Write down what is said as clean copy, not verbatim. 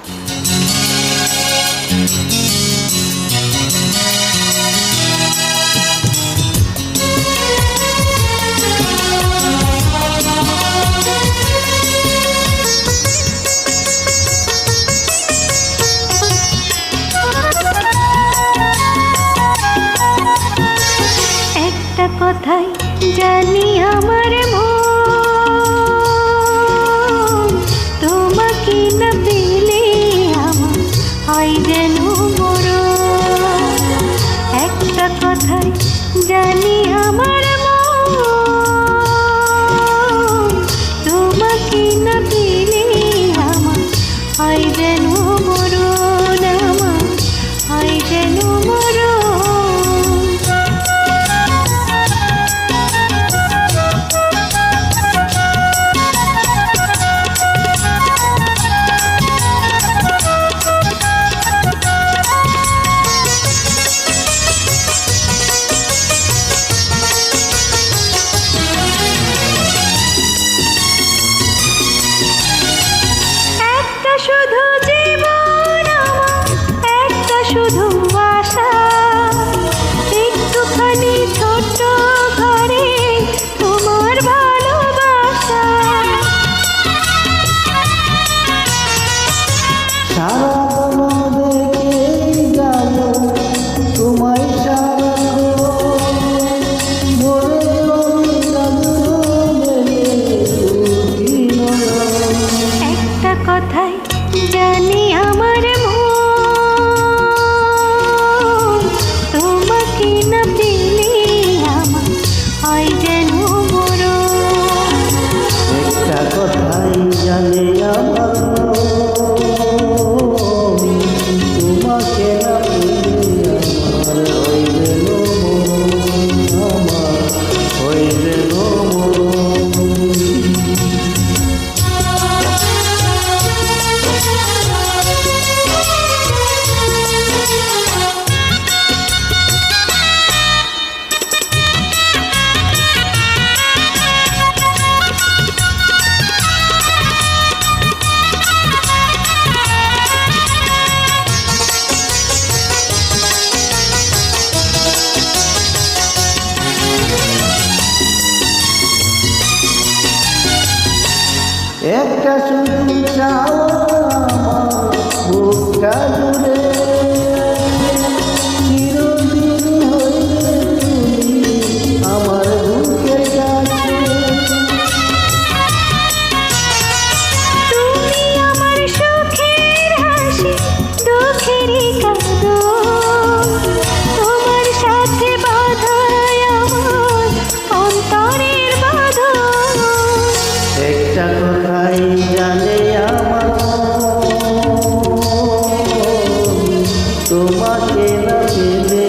একটা কথাই জানি আমার মন, তোমাকে না পেলে আমার হয় যেন মরণ। একটা কথাই জানি আমার মন, তোমাকে না পেলে আমার হয় যেন মরণ, আমার হয় যেন মরণ। শুধু জীবন আমার, একটা শুধু আশা, একটুখানি ছোট্ট ঘরে তোমার ভালোবাসা। সারাক্ষণ দেখে যাব তোমায়, সারাক্ষণ ভরে রবি একটা কথাই জানি আমার মন, তোমাকে না পেলে আমার হয় যেন মরণ। একটা কথাই জানে আমার মন, তোমাকে না পেলে আমার হয় যেন মরণ, আমার হয় যেন মরণ। একটা শুধু চাওয়া আমার বুকটা জুড়ে, চিরদিন হইলে তুমি আমার বুকের কাছে। তুমি আমার সুখের হাসি, দুঃখেরই কাঁদন, তোমার সাথে বাঁধাই আমার অন্তরের বাঁধন। একটা কথাই জানে আমার মন, তোমাকে না পেলে